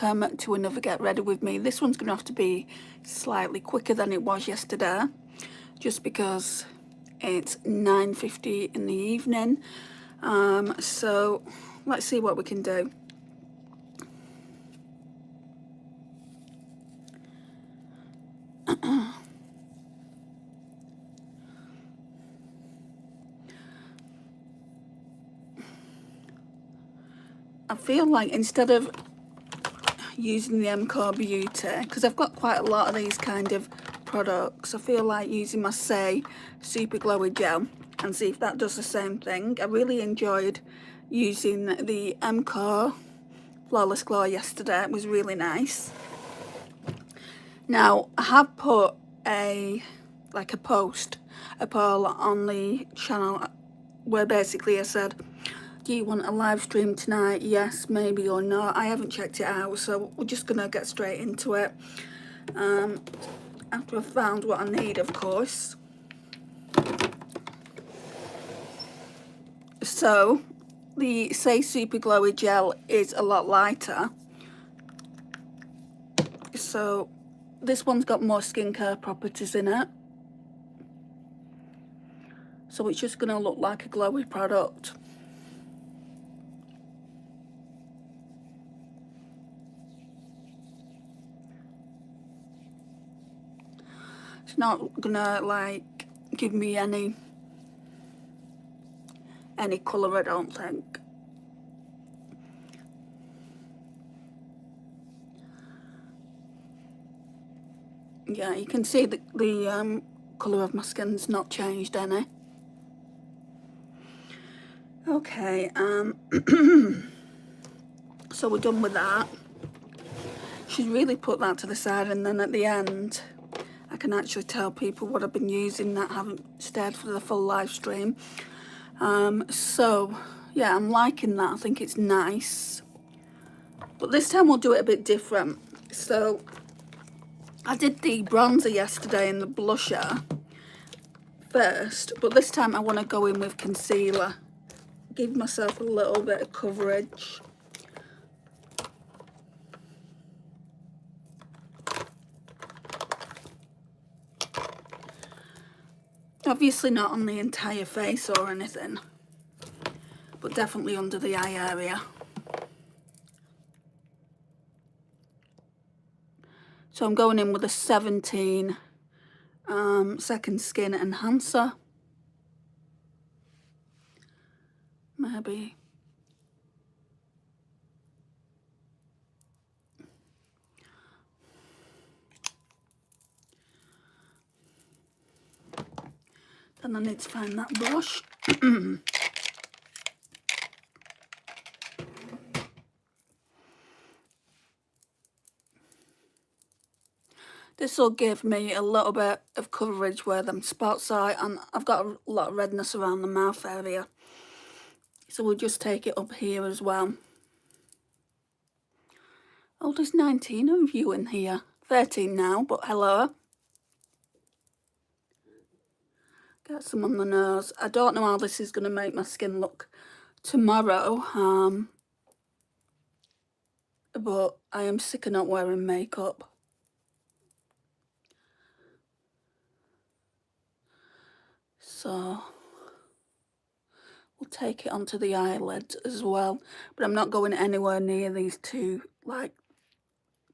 welcome to another Get Ready With Me. This one's going to have to be slightly quicker than it was yesterday, just because it's 9:50 in the evening. So let's see what we can do. I feel like instead of using the MCore Beauty, because I've got quite a lot of these kind of products, I feel like using my Say Super Glowy Gel and see if that does the same thing. I really enjoyed using the MCore Flawless Glow yesterday. It was really nice. Now, I have put a poll on the channel where basically I said, do you want a live stream tonight? Yes, maybe, or no. I haven't checked it out, so we're just gonna get straight into it. After I've found what I need, of course. So the Say Super Glowy Gel is a lot lighter. So this one's got more skincare properties in it. So it's just gonna look like a glowy product. It's not gonna like give me any colour, I don't think. Yeah, you can see the colour of my skin's not changed any. Okay, so we're done with that. Should really put that to the side, and then at the end I can actually tell people what I've been using that haven't stayed for the full live stream. So yeah, I'm liking that. I think it's nice, but this time we'll do it a bit different. So I did the bronzer yesterday and the blusher first, but this time I want to go in with concealer, give myself a little bit of coverage. Obviously not on the entire face or anything, but definitely under the eye area. So I'm going in with a 17 Second Skin Enhancer. Maybe. Then I need to find that brush. This will give me a little bit of coverage where them spots are, and I've got a lot of redness around the mouth area. So we'll just take it up here as well. Oh, there's 19 of you in here. 13 now, but hello. Get some on the nose. I don't know how this is going to make my skin look tomorrow, but I am sick of not wearing makeup. So we'll take it onto the eyelids as well, but I'm not going anywhere near these two. Like,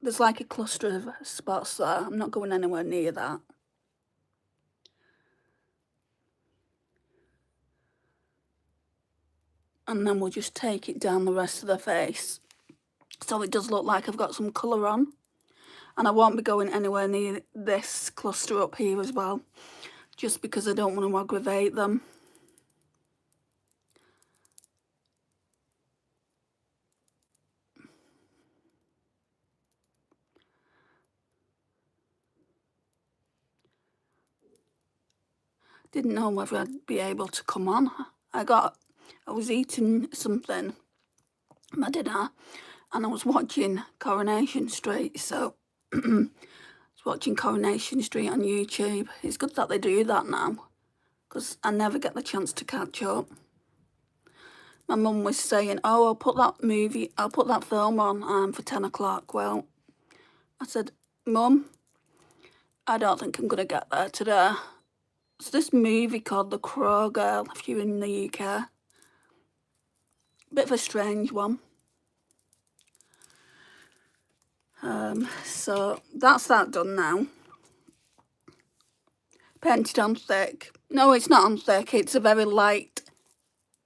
there's like a cluster of spots there. I'm not going anywhere near that. And then we'll just take it down the rest of the face, so it does look like I've got some colour on. And I won't be going anywhere near this cluster up here as well, just because I don't want to aggravate them. Didn't know whether I'd be able to come on. I was eating something, my dinner, and I was watching Coronation Street, so I was watching Coronation Street on YouTube. It's good that they do that now, because I never get the chance to catch up. my mum was saying, oh, I'll put that film on for 10 o'clock. Well, I said, Mum, I don't think I'm going to get there today. It's this movie called The Crow Girl, if you're in the UK. Bit of a strange one. So that's that done now. Painted on thick. No, it's not on thick. It's a very light.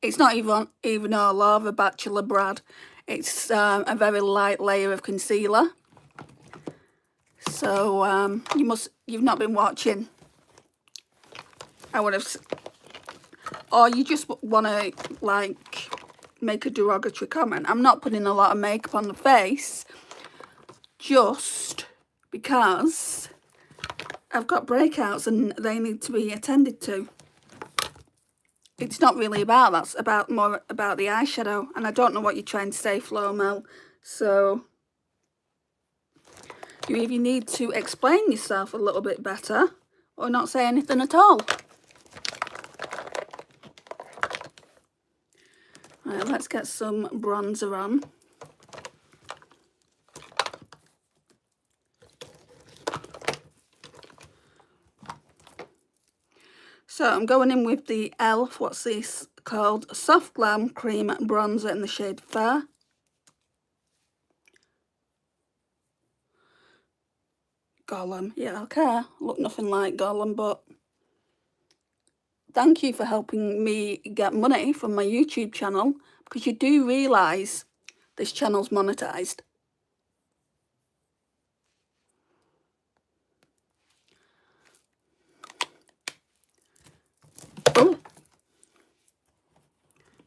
It's not even all over Bachelor Brad. It's a very light layer of concealer. So you've not been watching. I would have, or you just want to like make a derogatory comment. I'm not putting a lot of makeup on the face, just because I've got breakouts and they need to be attended to. It's not really about that. It's about more about the eyeshadow, and I don't know what you're trying to say, Flo Mel. So you either need to explain yourself a little bit better or not say anything at all. Right, let's get some bronzer on. So I'm going in with the e.l.f. What's this called? Soft Glam Cream Bronzer in the shade Fair. Gollum. Yeah, okay. Look nothing like Gollum, but thank you for helping me get money from my YouTube channel, because you do realise this channel's monetised. Oh,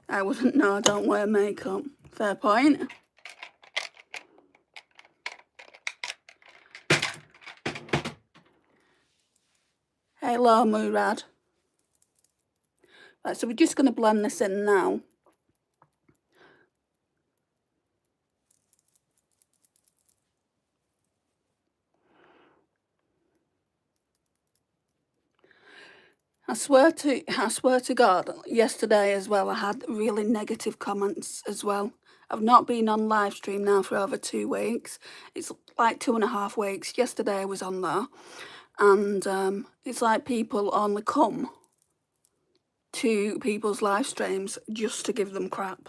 I wouldn't know. I don't wear makeup. Fair point. Hello, Murad. Right, so we're just going to blend this in now. I swear to God, yesterday as well, I had really negative comments as well. I've not been on live stream now for over 2 weeks. It's like 2.5 weeks. Yesterday I was on there, and it's like people only come to people's live streams just to give them crap.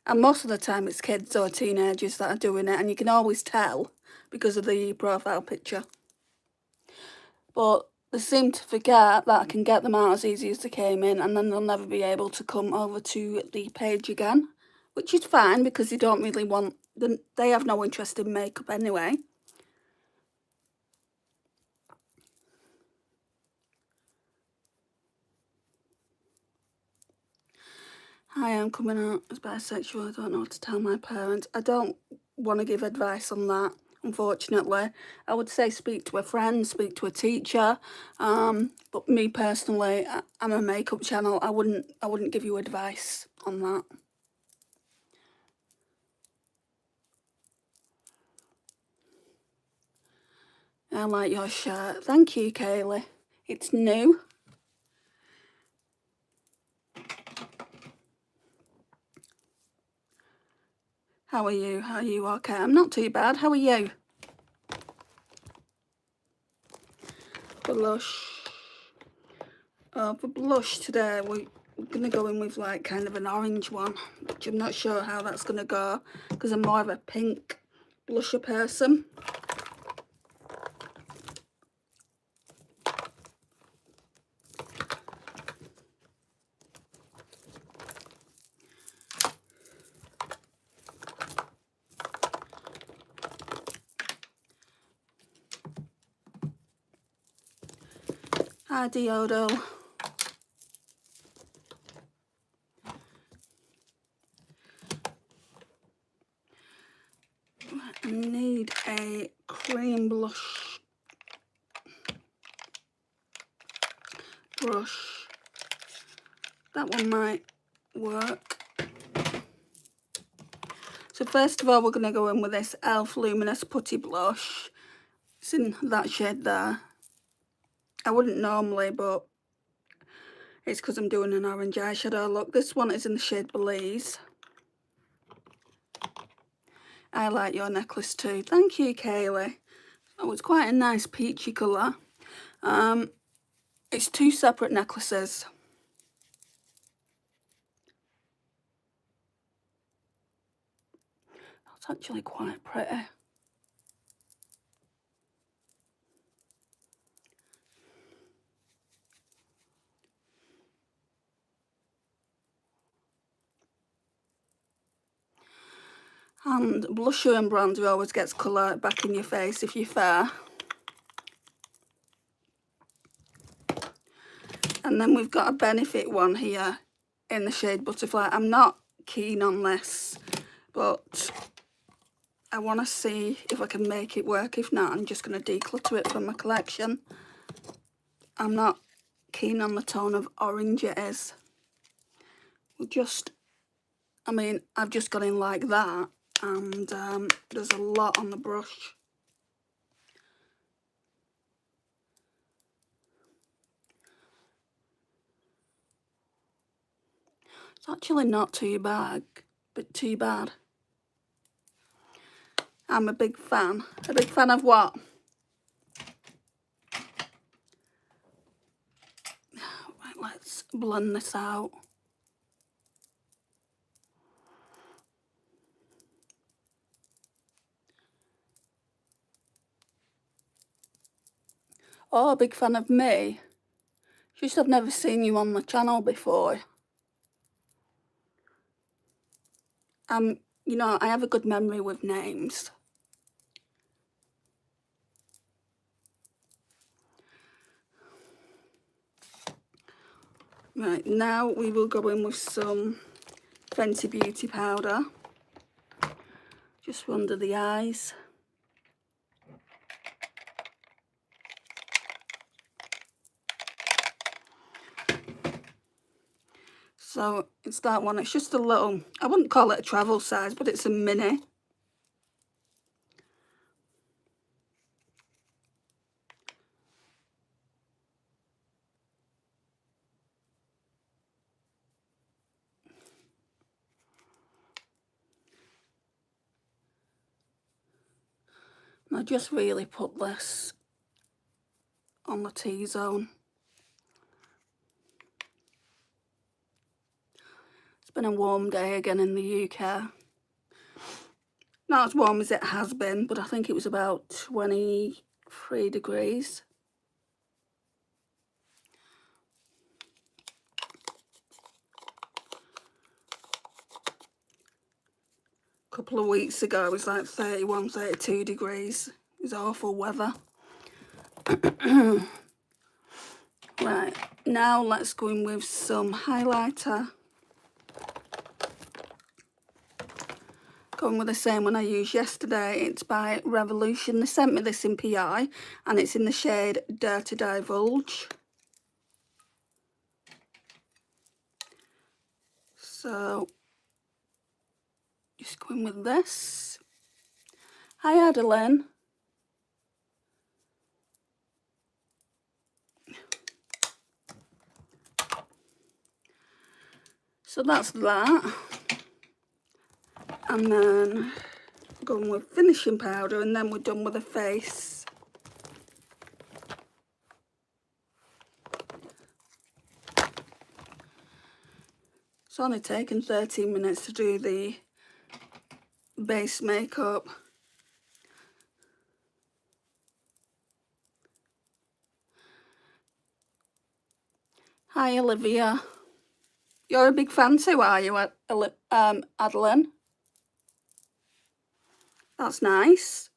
And most of the time it's kids or teenagers that are doing it, and you can always tell because of the profile picture. But they seem to forget that I can get them out as easy as they came in, and then they'll never be able to come over to the page again, which is fine because they don't really want, they have no interest in makeup anyway. I am coming out as bisexual. I don't know what to tell my parents. I don't want to give advice on that, unfortunately. I would say speak to a friend, speak to a teacher. But me personally, I'm a makeup channel. I wouldn't give you advice on that. I like your shirt. Thank you, Kaylee. It's new. How are you? Are you okay? I'm not too bad. How are you? Blush. For blush today, we're going to go in with like kind of an orange one, which I'm not sure how that's going to go because I'm more of a pink blusher person. Hi, Diodo. I need a cream blush brush. That one might work. So first of all, we're going to go in with this e.l.f. Luminous Putty Blush. It's in that shade there. I wouldn't normally, but It's because I'm doing an orange eyeshadow look. This one is in the shade Lovelies. I like your necklace too. Thank you, Kaylee. Oh, it's quite a nice peachy colour. It's 2 separate necklaces. That's actually quite pretty. And blusher and bronzer always gets colour back in your face if you're fair. And then we've got a Benefit one here in the shade Butterfly. I'm not keen on this, but I want to see if I can make it work. If not, I'm just going to declutter it from my collection. I'm not keen on the tone of orange it is. I mean, I've just gone in like that, and there's a lot on the brush. It's actually not too bad, but too bad. I'm a big fan. A big fan of what? Right, let's blend this out. Oh, a big fan of me? Just I've never seen you on the channel before. You know, I have a good memory with names. Right, now we will go in with some Fenty Beauty powder. Just under the eyes. So it's that one. It's just a little, I wouldn't call it a travel size, but it's a mini. And I just really put this on the T-zone. It's been a warm day again in the UK. Not as warm as it has been, but I think it was about 23 degrees. A couple of weeks ago it was like 31, 32 degrees. It was awful weather. Right, now let's go in with some highlighter. Going with the same one I used yesterday. It's by Revolution. They sent me this in PI and it's in the shade Dare to Divulge. So just going with this. Hi Adeline. So that's that. And then going with finishing powder, and then we're done with the face. It's only taken 13 minutes to do the base makeup. Hi Olivia. You're a big fan too, are you, Adeline? That's nice.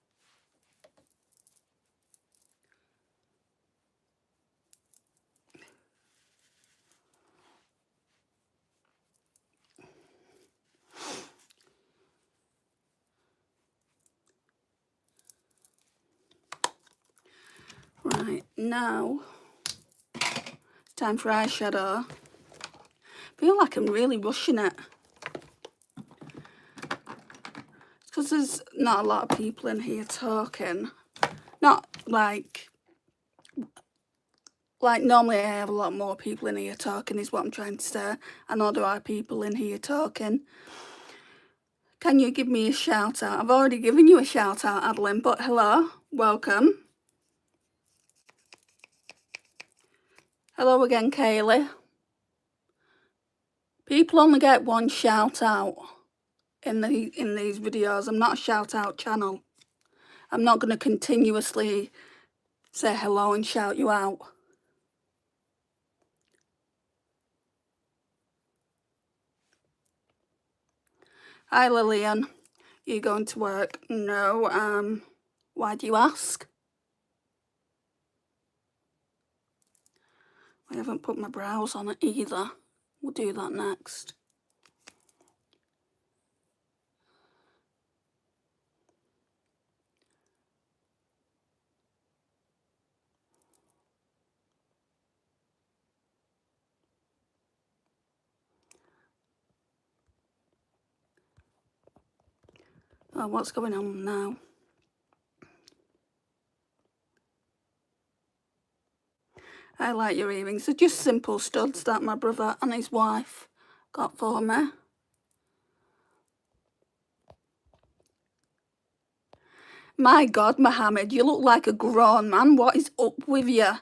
Right, now it's time for eyeshadow. I feel like I'm really rushing it. It's because there's not a lot of people in here talking. Not like like, normally I have a lot more people in here talking, is what I'm trying to say. I know there are people in here talking. Can you give me a shout out? I've already given you a shout out, Adeline, but hello, welcome. Hello again, Kaylee. People only get one shout out in these videos. I'm not a shout out channel. I'm not going to continuously say hello and shout you out. Hi Lillian, you going to work? No. Why do you ask? I haven't put my brows on it either. We'll do that next. Oh, what's going on now? I like your earrings. They're just simple studs that my brother and his wife got for me. My God, Mohammed, you look like a grown man. What is up with you?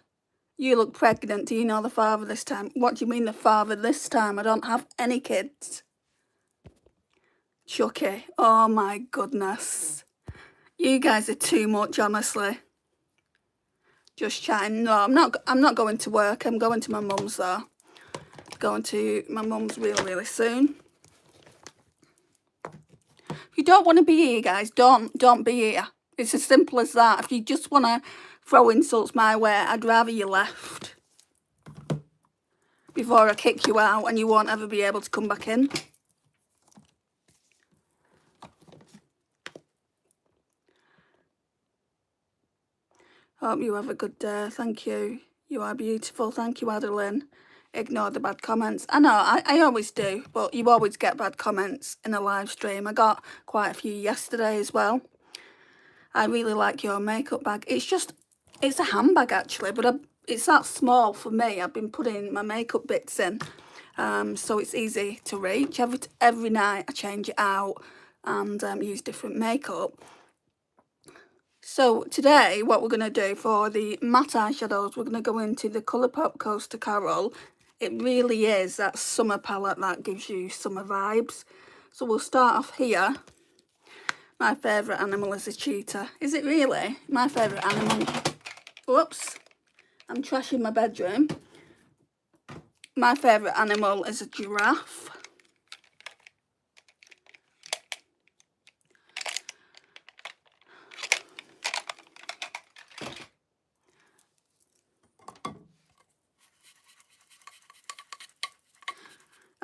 You look pregnant. Do you know the father this time? What do you mean the father this time? I don't have any kids. Chucky. Oh my goodness. You guys are too much, honestly. Just chatting. No, I'm not going to work. I'm going to my mum's though. Going to my mum's really soon. If you don't want to be here, guys, don't be here. It's as simple as that. If you just want to throw insults my way, I'd rather you left before I kick you out and you won't ever be able to come back in. Hope you have a good day. Thank you. You are beautiful. Thank you, Adeline. Ignore the bad comments. I know, I always do, but you always get bad comments in a live stream. I got quite a few yesterday as well. I really like your makeup bag. It's a handbag actually, but it's that small for me. I've been putting my makeup bits in, so it's easy to reach. Every night I change it out and use different makeup. So today what we're going to do for the matte eyeshadows, we're going to go into the Colourpop Coaster Coral. It really is that summer palette that gives you summer vibes. So we'll start off here. My favourite animal is a cheetah. Is it really? My favourite animal. Whoops. I'm trashing my bedroom. My favourite animal is a giraffe.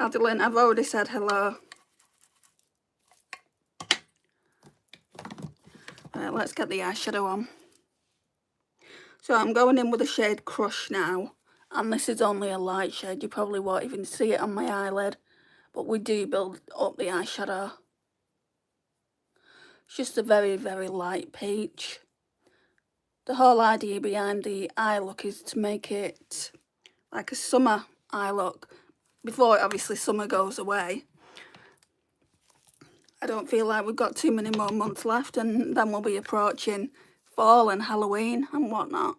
Adeline, I've already said hello. Right, let's get the eyeshadow on. So I'm going in with the shade Crush now. And this is only a light shade. You probably won't even see it on my eyelid. But we do build up the eyeshadow. It's just a very light peach. The whole idea behind the eye look is to make it like a summer eye look. Before obviously summer goes away. I don't feel like we've got too many more months left, and then we'll be approaching fall and Halloween and whatnot.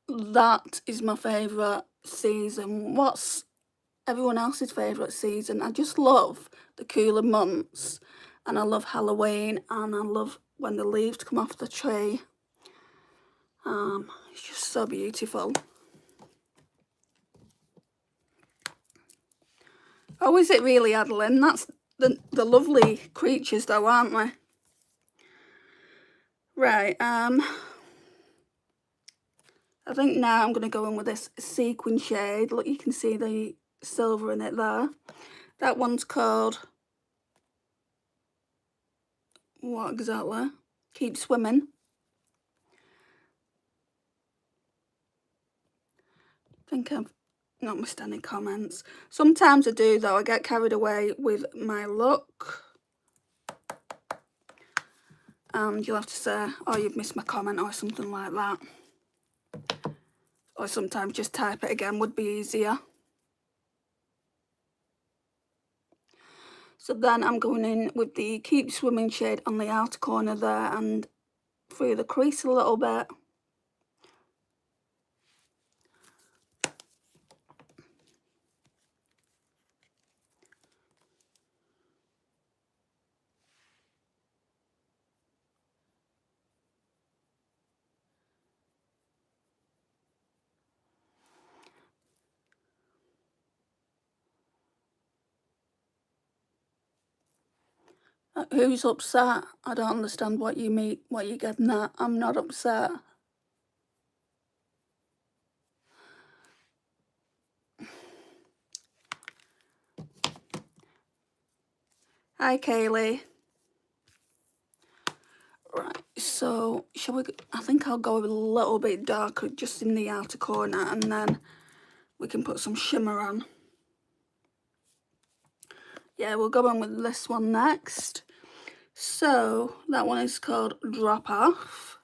That is my favourite season. What's everyone else's favourite season? I just love the cooler months, and I love Halloween, and I love when the leaves come off the tree. It's just so beautiful. Oh, is it really, Adeline? That's the lovely creatures though, aren't they? Right, I think now I'm going to go in with this sequin shade. Look, you can see the silver in it there. That one's called... what exactly? Keep Swimming. I think I've not missed any comments. Sometimes I do though, I get carried away with my look. And you'll have to say, oh, you've missed my comment or something like that. or sometimes just type it again would be easier. So then I'm going in with the Keep Swimming shade on the outer corner there and through the crease a little bit. Who's upset? I don't understand what you mean, what you're getting at. I'm not upset. Hi, Kaylee. Right, so shall we? I think I'll go a little bit darker just in the outer corner, and then we can put some shimmer on. Yeah, we'll go on with this one next. So that one is called Drop Off.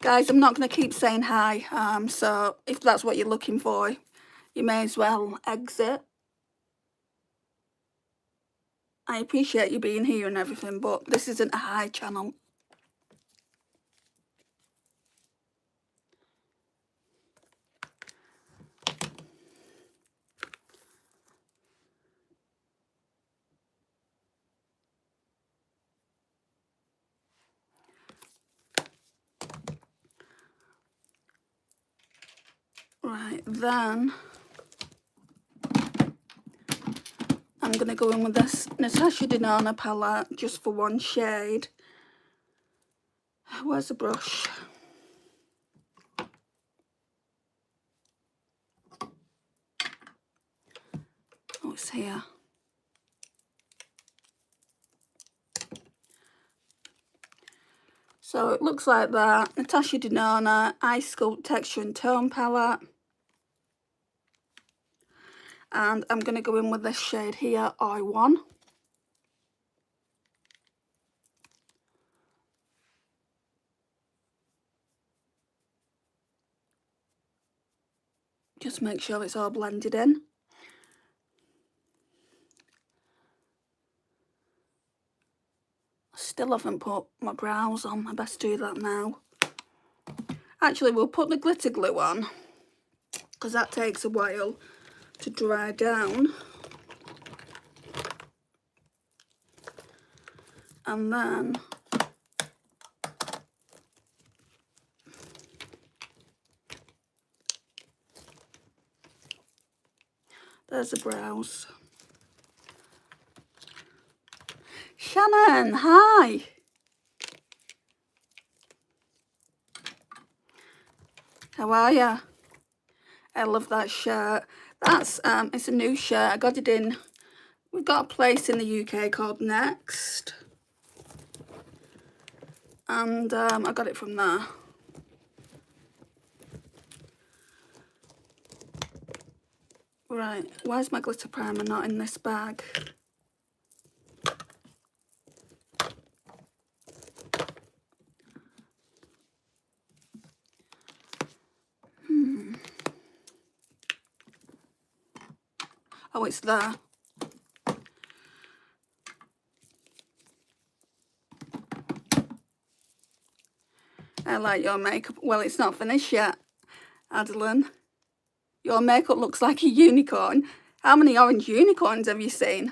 Guys, I'm not going to keep saying hi, so if that's what you're looking for, you may as well exit. I appreciate you being here and everything, but this isn't a hi channel. Right, then I'm going to go in with this Natasha Denona palette just for one shade. Where's the brush? Oh, it's here. So it looks like that. Natasha Denona Ice Sculpt Texture and Tone palette. And I'm going to go in with this shade here, I1. Just make sure it's all blended in. Still haven't put my brows on. I best do that now. Actually, we'll put the glitter glue on because that takes a while to dry down. And then there's the brows. Shannon, hi. How are ya? I love that shirt. That's it's a new shirt. I got it in. We've got a place in the UK called Next, and I got it from there. Right, where's my glitter primer not in this bag? Oh, it's there. I like your makeup. Well, it's not finished yet, Adeline. Your makeup looks like a unicorn. How many orange unicorns have you seen?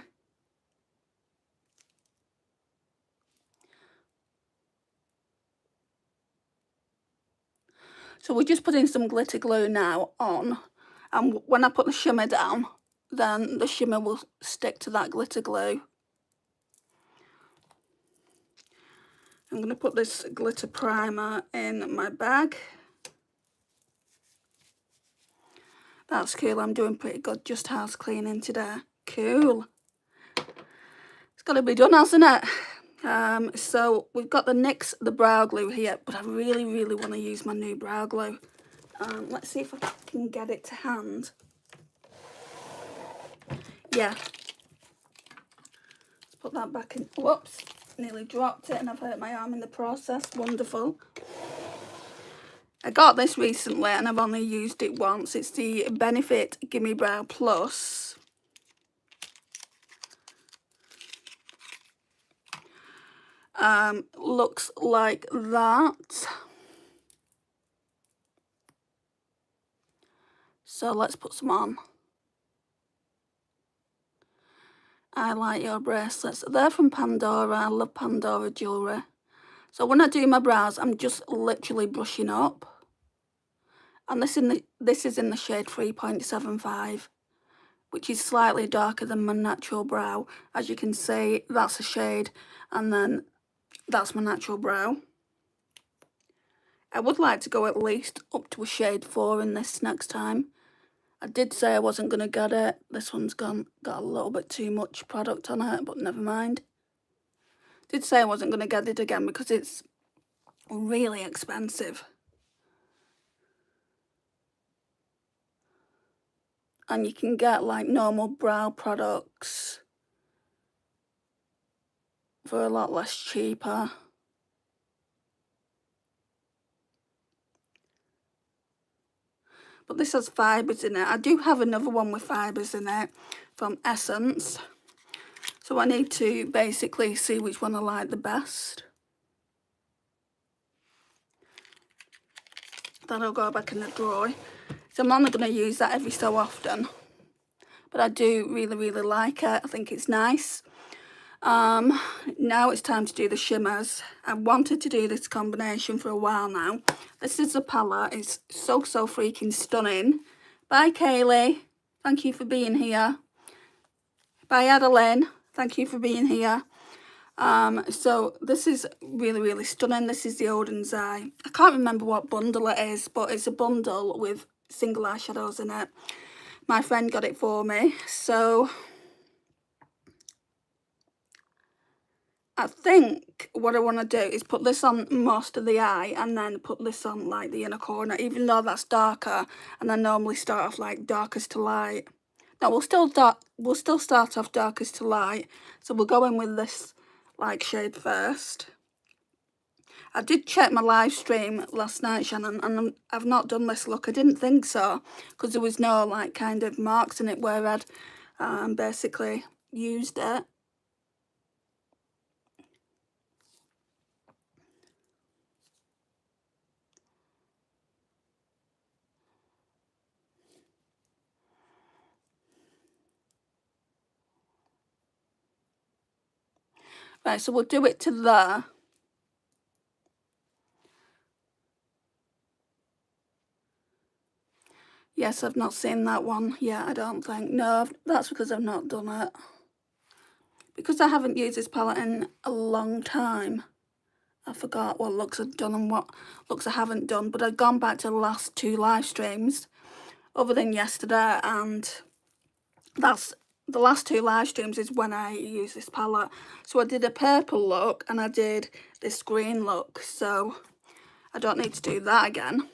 So we're just putting some glitter glue now on, and when I put the shimmer down, then the shimmer will stick to that glitter glue. I'm going to put this glitter primer in my bag. That's cool. I'm doing pretty good, just house cleaning today. Cool. It's got to be done, hasn't it? So we've got the NYX, the brow glue here, but I really, really want to use my new brow glue. Let's see if I can get it to hand. Yeah. Let's put that back in. Whoops. Nearly dropped it and I've hurt my arm in the process. Wonderful. I got this recently and I've only used it once. It's the Benefit Gimme Brow Plus. Looks like that. So let's put some on. I like your bracelets. They're from Pandora. I love Pandora jewellery. So when I do my brows, I'm just literally brushing up. And this is in the shade 3.75, which is slightly darker than my natural brow. As you can see, that's a shade, and then that's my natural brow. I would like to go at least up to a shade 4 in this next time. I did say I wasn't going to get it. This one's got a little bit too much product on it, but never mind. Did say I wasn't going to get it again because it's really expensive. And you can get like normal brow products for a lot less cheaper. But this has fibres in it. I do have another one with fibres in it from Essence. So I need to basically see which one I like the best. That'll go back in the drawer. So I'm only going to use that every so often. But I do really, really like it. I think it's nice. Now it's time to do the shimmers. I wanted to do this combination for a while now. This is the palette. It's so freaking stunning. Bye, Kaylee. Thank you for being here. Bye, Adeline. Thank you for being here. So this is really, really stunning. This is the Odin's Eye. I can't remember what bundle it is, but it's a bundle with single eyeshadows in it. My friend got it for me, so I think what I want to do is put this on most of the eye and then put this on like the inner corner, even though that's darker, and I normally start off like darkest to light. Now we'll still start off darkest to light, so we'll go in with this like shade first. I did check my live stream last night, Shannon, and I've not done this look. I didn't think so, because there was no like kind of marks in it where I'd basically used it. Right, so we'll do it to there. Yes, I've not seen that one yet, I don't think. No, that's because I've not done it. Because I haven't used this palette in a long time, I forgot what looks I've done and what looks I haven't done. But I've gone back to the last 2 live streams, other than yesterday, and that's the last 2 live streams is when I use this palette. So I did a purple look and I did this green look, so I don't need to do that again.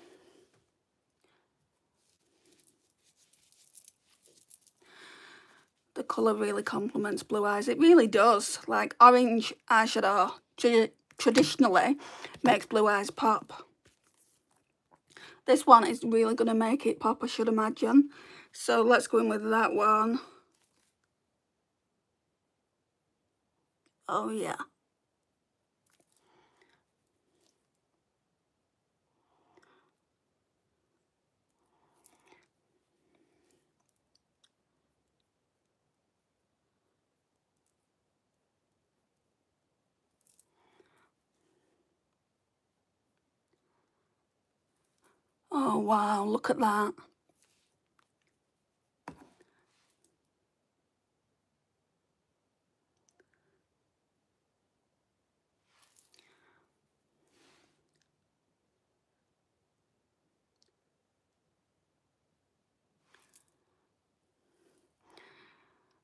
The colour really complements Blue Eyes. It really does. Like orange eyeshadow traditionally makes Blue Eyes pop. This one is really going to make it pop, I should imagine. So let's go in with that one. Oh yeah. Oh wow, look at that.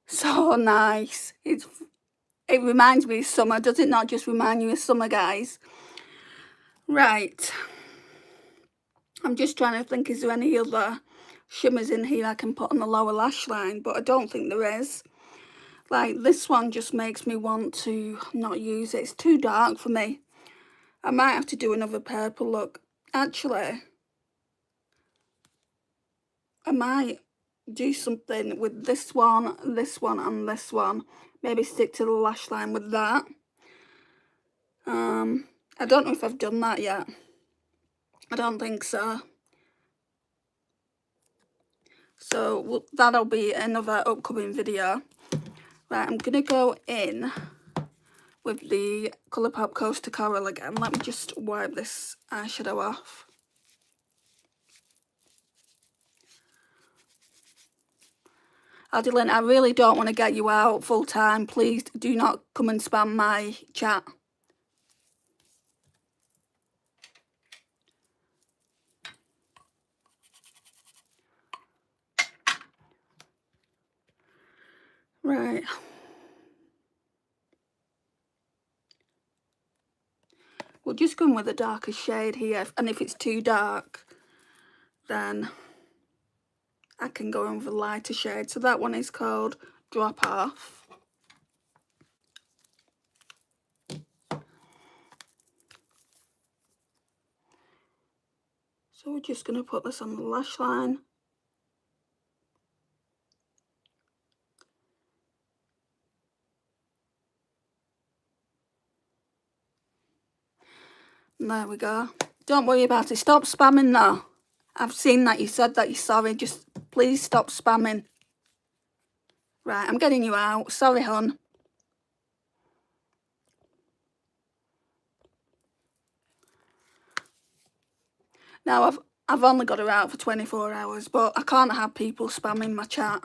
So nice. It reminds me of summer. Does it not just remind you of summer, guys? Right. I'm just trying to think, is there any other shimmers in here I can put on the lower lash line? But I don't think there is. Like, this one just makes me want to not use it. It's too dark for me. I might have to do another purple look. Actually, I might do something with this one, and this one. Maybe stick to the lash line with that. I don't know if I've done that yet. I don't think so. So that'll be another upcoming video. Right, I'm gonna go in with the Colourpop Coaster Coral again. Let me just wipe this eyeshadow off. Adeline, I really don't want to get you out full time. Please do not come and spam my chat. Right. We'll just go in with a darker shade here, and if it's too dark, then I can go in with a lighter shade. So that one is called Drop Off. So we're just going to put this on the lash line. And there we go. Don't worry about it. Stop spamming though. I've seen that you said that you're sorry. Just please stop spamming. Right, I'm getting you out. Sorry, hon. Now, I've only got her out for 24 hours, but I can't have people spamming my chat.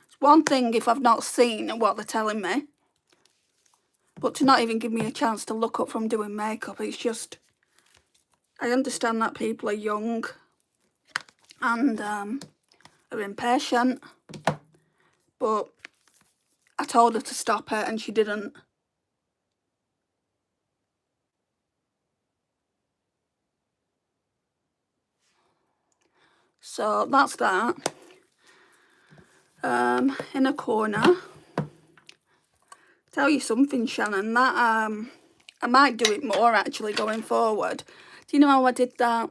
It's one thing if I've not seen what they're telling me, but to not even give me a chance to look up from doing makeup, it's just... I understand that people are young and are impatient, but I told her to stop it and she didn't. So that's that. In a corner, tell you something, Shannon, that I might do it more actually going forward. Do you know how I did that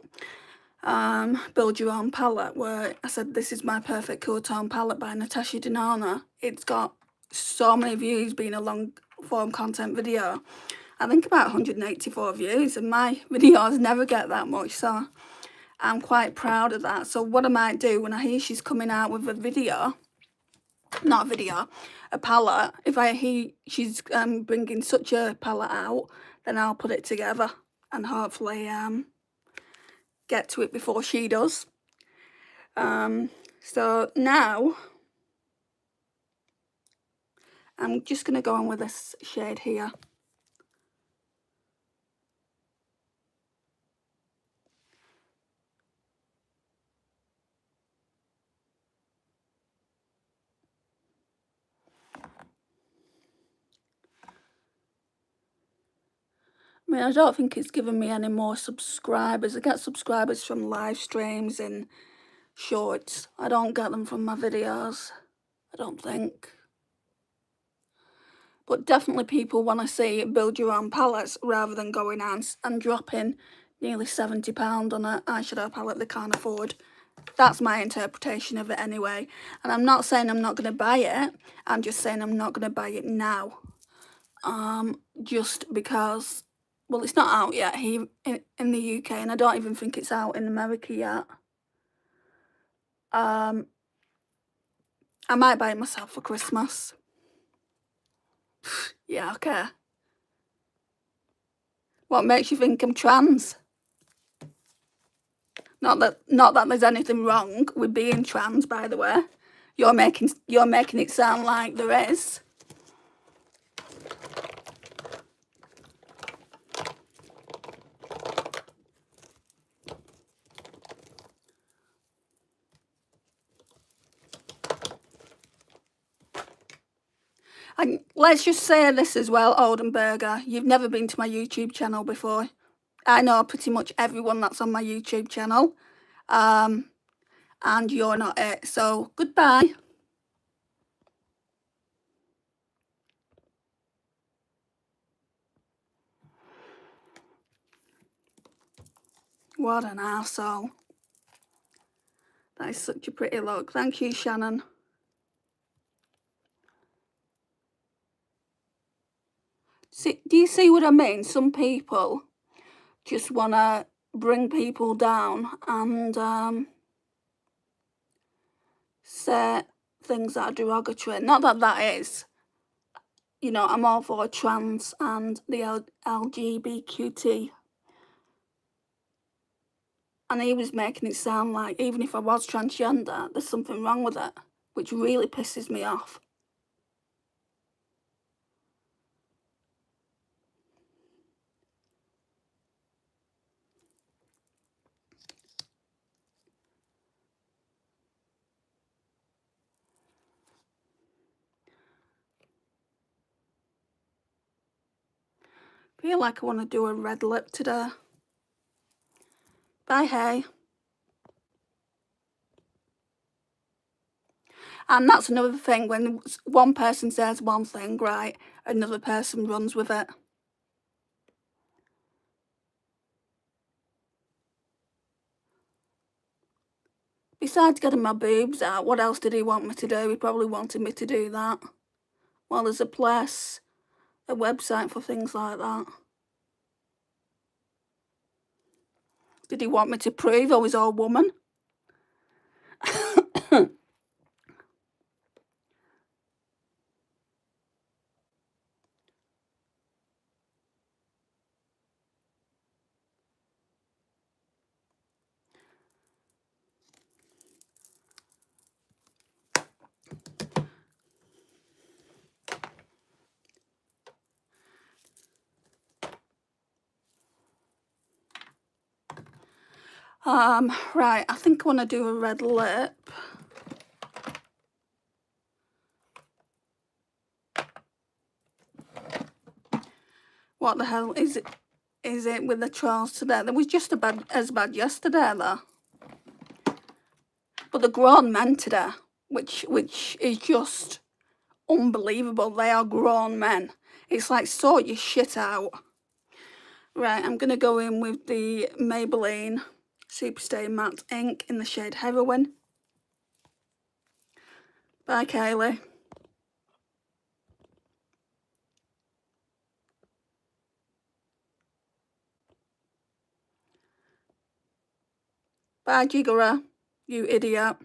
build your own palette where I said this is my perfect cool tone palette by Natasha Denona? It's got so many views being a long form content video. I think about 184 views, and my videos never get that much, so I'm quite proud of that. So what I might do when I hear she's coming out with a video, not a video, a palette, if I hear she's bringing such a palette out, then I'll put it together and hopefully get to it before she does. So now I'm just going to go on with this shade here. I mean, I don't think it's given me any more subscribers. I get subscribers from live streams and shorts. I don't get them from my videos, I don't think. But definitely people want to see build your own palettes rather than going out and dropping nearly £70 on an eyeshadow palette they can't afford. That's my interpretation of it anyway. And I'm not saying I'm not going to buy it. I'm just saying I'm not going to buy it now. Just because, well, it's not out yet here in the UK, and I don't even think it's out in America yet. I might buy it myself for Christmas. Yeah, okay. What makes you think I'm trans? Not that there's anything wrong with being trans, by the way. You're making it sound like there is. And let's just say this as well, Oldenburger, you've never been to my YouTube channel before. I know pretty much everyone that's on my YouTube channel, and you're not it, so goodbye. What an arsehole. That is such a pretty look. Thank you, Shannon. See, do you see what I mean? Some people just want to bring people down and say things that are derogatory. Not that that is. You know, I'm all for trans and the LGBTQT. And he was making it sound like even if I was transgender, there's something wrong with it, which really pisses me off. I feel like I want to do a red lip today. Bye, hey. And that's another thing, when one person says one thing, right, another person runs with it. Besides getting my boobs out, what else did he want me to do? He probably wanted me to do that. Well, there's a place, a website for things like that. Did he want me to prove I was all woman? Right, I think I want to do a red lip. What the hell is it with the trolls today? There was just as bad yesterday though. But the grown men today, which is just unbelievable. They are grown men. It's like, sort your shit out. Right, I'm going to go in with the Maybelline Superstay Matte Ink in the shade Heroin. Bye, Kylie. Bye, Jigara, you idiot.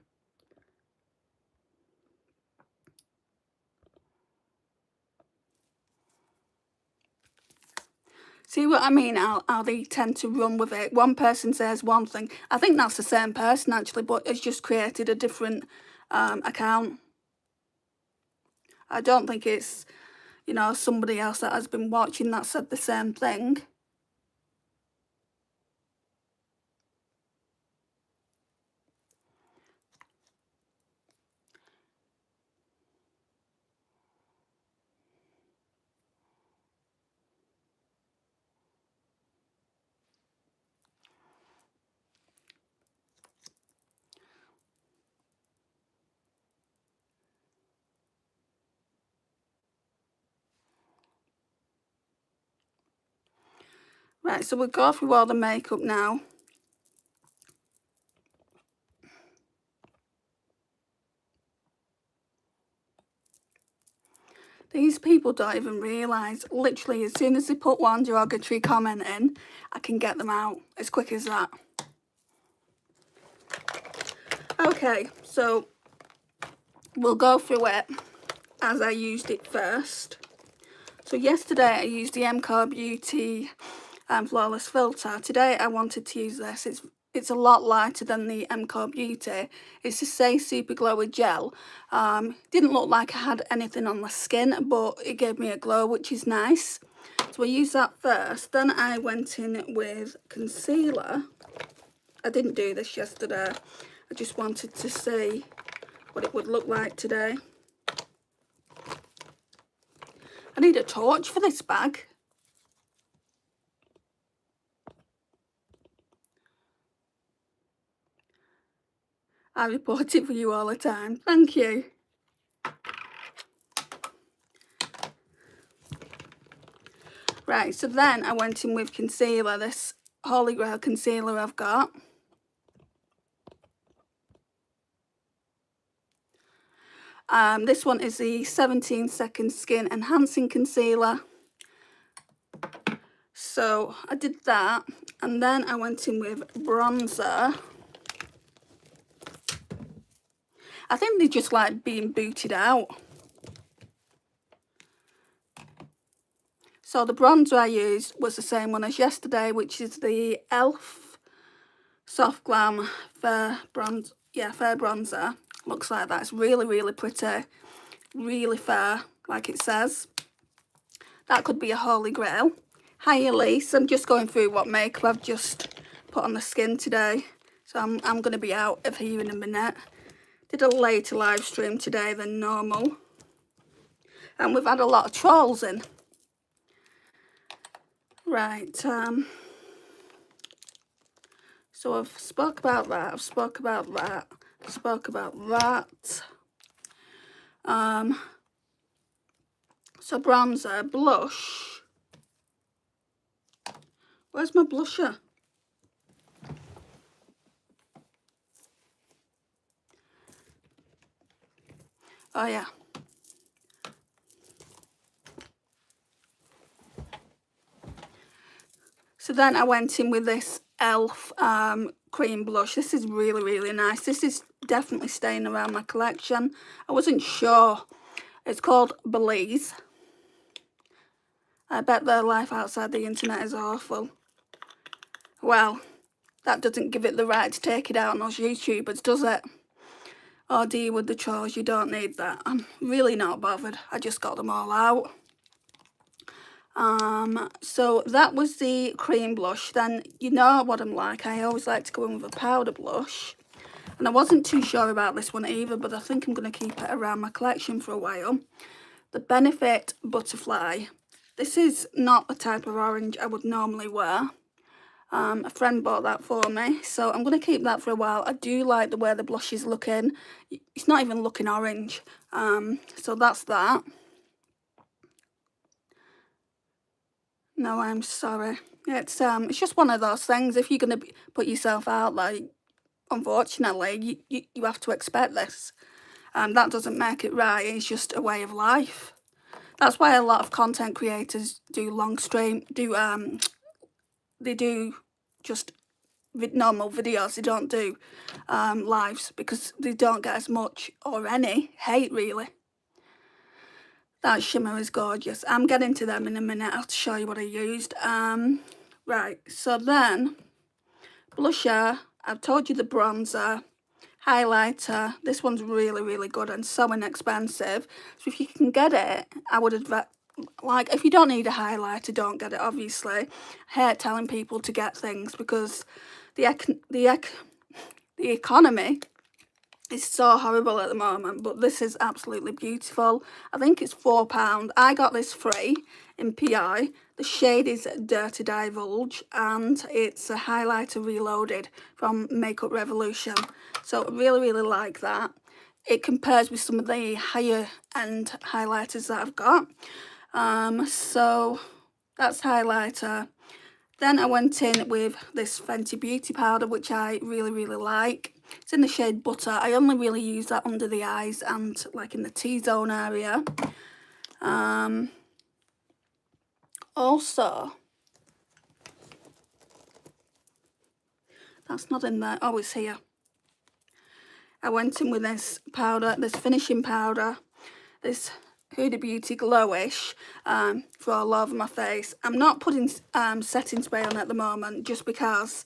See what I mean, how they tend to run with it. One person says one thing. I think that's the same person, actually, but it's just created a different account. I don't think it's, you know, somebody else that has been watching that said the same thing. Right, so we'll go through all the makeup now. These people don't even realise, literally, as soon as they put one derogatory comment in, I can get them out as quick as that. Okay, so we'll go through it as I used it first. So yesterday I used the MCO Beauty Flawless Filter. Today I wanted to use this. It's a lot lighter than the MCO Beauty. It's the Say Super Glower Gel. Didn't look like I had anything on my skin, but it gave me a glow, which is nice. So I used that first. Then I went in with concealer. I didn't do this yesterday. I just wanted to see what it would look like today. I need a torch for this bag. I report it for you all the time. Thank you. Right, so then I went in with concealer, this Holy Grail concealer I've got. This one is the 17-second skin enhancing concealer. So I did that, and then I went in with bronzer. I think they just like being booted out. So the bronzer I used was the same one as yesterday, which is the e.l.f. Soft Glam Fair Bronzer. Looks like that. It's really, really pretty. Really fair, like it says. That could be a holy grail. Hi Elise, I'm just going through what makeup I've just put on the skin today. So I'm going to be out of here in a minute. Did a later live stream today than normal. And we've had a lot of trolls in. Right, so I've spoke about that, I've spoke about that, I've spoke about that. So bronzer, blush. Where's my blusher? Oh yeah. So then I went in with this e.l.f. Cream blush. This is really, really nice. This is definitely staying around my collection. I wasn't sure. It's called Lovelies. I bet their life outside the internet is awful. Well, that doesn't give it the right to take it out on those YouTubers, does it? Oh dear, with the trolls, you don't need that. I'm really not bothered. I just got them all out. So that was the cream blush. Then you know what I'm like. I always like to go in with a powder blush. And I wasn't too sure about this one either, but I think I'm going to keep it around my collection for a while. The Benefit Butterfly. This is not the type of orange I would normally wear. A friend bought that for me, so I'm going to keep that for a while. I do like the way the blush is looking. It's not even looking orange. So that's that. No, I'm sorry. It's just one of those things. If you're going to put yourself out, like, unfortunately, you have to expect this. That doesn't make it right. It's just a way of life. That's why a lot of content creators do long stream, they do just normal videos. They don't do lives because they don't get as much or any hate, really. That shimmer is gorgeous. I'm getting to them in a minute. I'll show you what I used. Right, so then blusher. I've told you the bronzer. Highlighter. This one's really, really good and so inexpensive. So if you can get it, I would advise, like, if you don't need a highlighter, don't get it, obviously. I hate telling people to get things because the economy is so horrible at the moment, but this is absolutely beautiful. I think it's £4. I got this free in PI. The shade is Dirty Divulge, and it's a highlighter reloaded from Makeup Revolution. So I really, really like that. It compares with some of the higher end highlighters that I've got. So that's highlighter. Then I went in with this Fenty Beauty powder, which I really, really like. It's in the shade Butter. I only really use that under the eyes and like in the T-zone area. Also, that's not in there. Oh, it's here. I went in with this powder, this finishing powder, this Huda Beauty Glowish for all over my face. I'm not putting setting spray on at the moment just because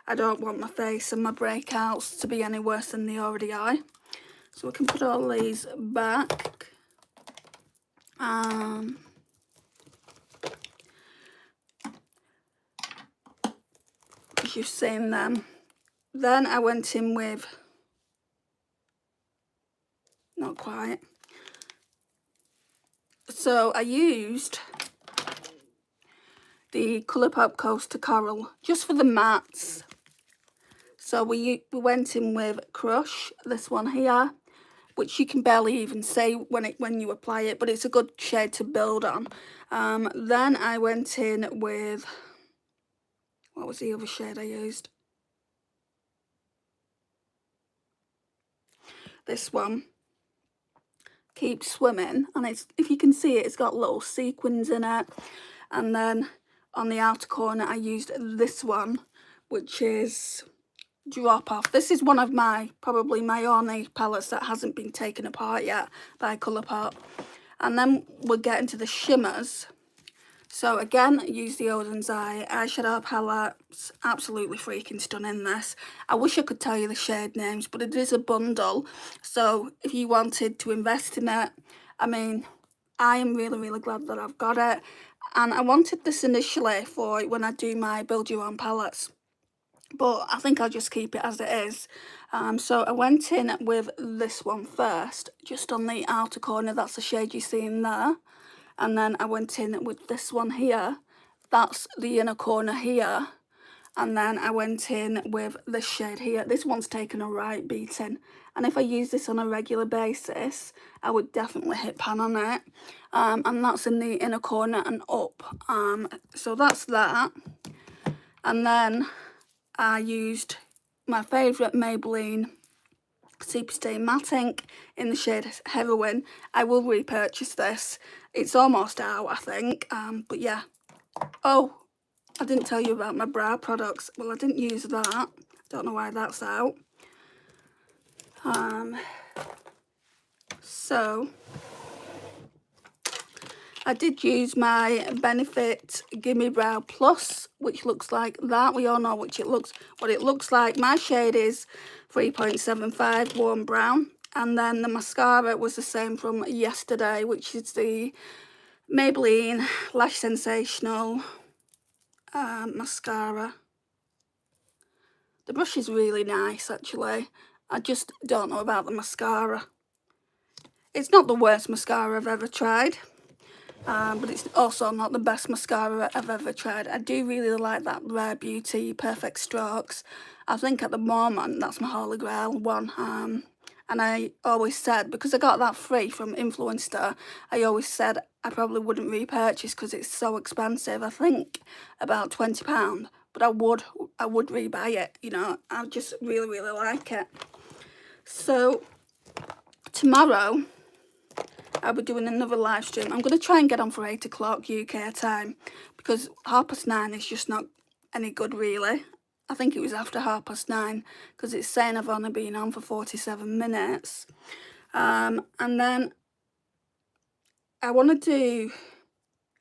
I don't want my face and my breakouts to be any worse than they already are. So we can put all these back. As you've seen them. Then I went in with, not quite. So I used the Colourpop Coaster Coral just for the mattes. So we went in with Crush, this one here, which you can barely even see when you apply it, but it's a good shade to build on. Then I went in with, What was the other shade I used? This one. Keep Swimming, and it's, if you can see it, it's got little sequins in it. And then on the outer corner I used this one, which is Drop Off. This is one of my, probably my only palettes that hasn't been taken apart yet by Colourpop. And then we're getting to the Shimmers. So again, use the Odin's Eye eyeshadow palette. It's absolutely freaking stunning, this. I wish I could tell you the shade names, but it is a bundle. So if you wanted to invest in it, I mean, I am really, really glad that I've got it. And I wanted this initially for when I do my build your own palettes, but I think I'll just keep it as it is. So I went in with this one first, just on the outer corner. That's the shade you see in there. And then I went in with this one here. That's the inner corner here. And then I went in with this shade here. This one's taken a right beating. And if I use this on a regular basis, I would definitely hit pan on it. And that's in the inner corner and up. So that's that. And then I used my favourite Maybelline Superstain Matte Ink in the shade Heroin. I will repurchase this. It's almost out, I think. But yeah. Oh, I didn't tell you about my brow products. Well, I didn't use that. Don't know why that's out. So I did use my Benefit Gimme Brow Plus, which looks like that. We all know what it looks like. My shade is 3.75 Warm Brown. And then the mascara was the same from yesterday, which is the Maybelline Lash Sensational mascara. The brush is really nice, actually. I just don't know about the mascara. It's not the worst mascara I've ever tried. But it's also not the best mascara I've ever tried. I do really like that Rare Beauty Perfect Strokes. I think at the moment that's my Holy Grail one. And I always said, because I got that free from Influencer, I always said I probably wouldn't repurchase because it's so expensive. I think about £20, but I would rebuy it. You know, I just really, really like it. So tomorrow I'll be doing another live stream. I'm going to try and get on for 8 o'clock UK time, because 9:30 is just not any good, really. I think it was after 9:30, because it's saying I've only been on for 47 minutes. And then I want to do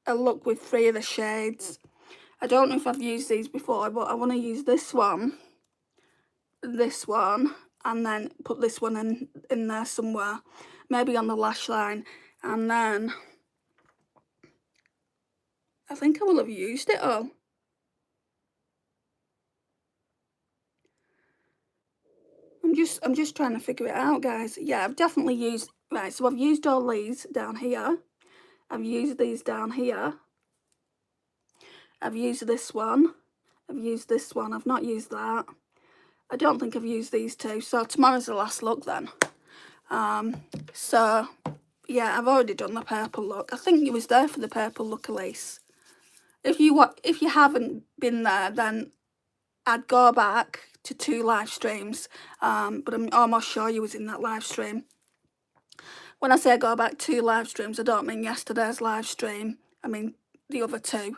a look with 3 of the shades. I don't know if I've used these before, but I want to use this one, and then put this one in there somewhere, maybe on the lash line. And then I think I will have used it all. I'm just trying to figure it out, guys. Yeah, I've definitely used, right, so I've used all these down here. I've used these down here. I've used this one. I've used this one. I've not used that. I don't think I've used these two. So tomorrow's the last look then. So yeah, I've already done the purple look. I think it was there for the purple look, Elise. If you haven't been there, then I'd go back to 2 live streams. But I'm almost sure you was in that live stream. When I say go back 2 live streams, I don't mean yesterday's live stream. I mean the other 2.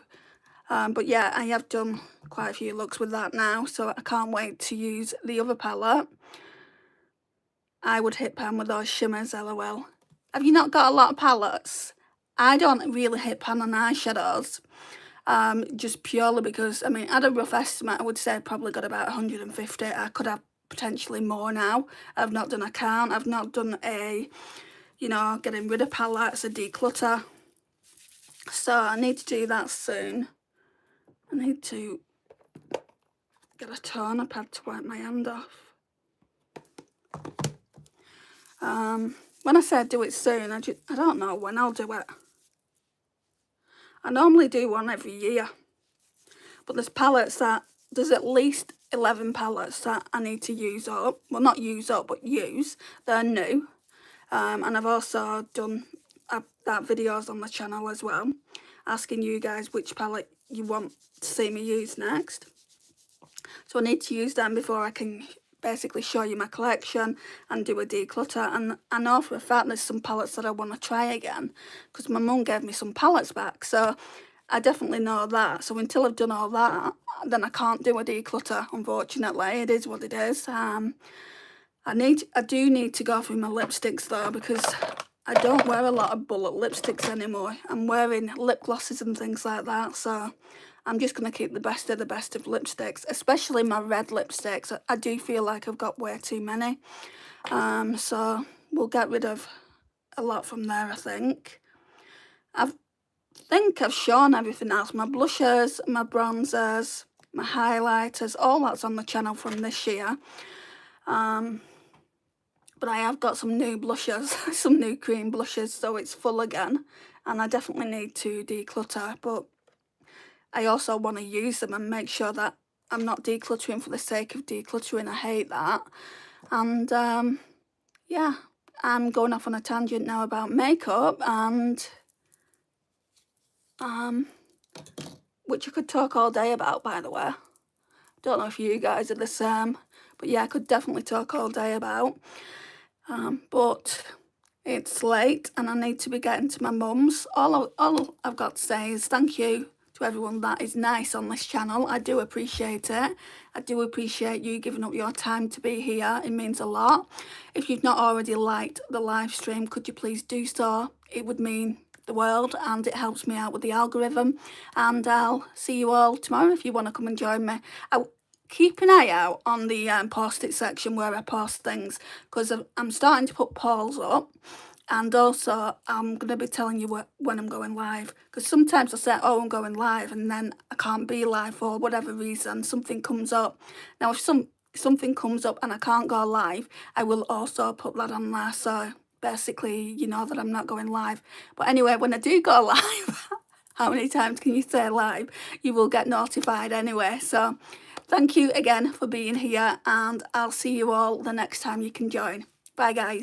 But yeah, I have done quite a few looks with that now, so I can't wait to use the other palette. I would hit pan with those Shimmers, lol. Have you not got a lot of palettes? I don't really hit pan on eyeshadows, just purely because, I mean, at a rough estimate, I would say I've probably got about 150. I could have potentially more now. I've not done a count. I've not done a, you know, getting rid of palettes, a declutter. So I need to do that soon. I need to get a toner pad to wipe my hand off. When I say do it soon, I don't know when I'll do it. I normally do one every year. But there's at least 11 palettes that I need to use up. Well, not use up, but use. They're new. And I've also done that videos on the channel as well, asking you guys which palette you want to see me use next. So I need to use them before I can basically show you my collection and do a declutter. And I know for a fact there's some palettes that I want to try again, because my mum gave me some palettes back, so I definitely know that. So until I've done all that, then I can't do a declutter, unfortunately. It is what it is. I do need to go through my lipsticks though, because I don't wear a lot of bullet lipsticks anymore. I'm wearing lip glosses and things like that, so I'm just going to keep the best of lipsticks, especially my red lipsticks. I do feel like I've got way too many. So we'll get rid of a lot from there, I think. I think I've shown everything else. My blushers, my bronzers, my highlighters, all that's on the channel from this year. But I have got some new blushes, some new cream blushes, so it's full again. And I definitely need to declutter, but I also want to use them and make sure that I'm not decluttering for the sake of decluttering. I hate that. And yeah, I'm going off on a tangent now about makeup, and which I could talk all day about, by the way. Don't know if you guys are the same, but yeah, I could definitely talk all day about. But it's late and I need to be getting to my mum's. All I've got to say is thank you to everyone that is nice on this channel. I do appreciate it. I do appreciate you giving up your time to be here. It means a lot. If you've not already liked the live stream, could you please do so? It would mean the world and it helps me out with the algorithm. And I'll see you all tomorrow if you want to come and join me. Keep an eye out on the post-it section where I post things, because I'm starting to put polls up, and also I'm going to be telling you when I'm going live, because sometimes I say, oh, I'm going live, and then I can't be live for whatever reason. Something comes up. Now, if something comes up and I can't go live, I will also put that on there, so basically you know that I'm not going live. But anyway, when I do go live, how many times can you say live? You will get notified anyway, so thank you again for being here, and I'll see you all the next time you can join. Bye, guys.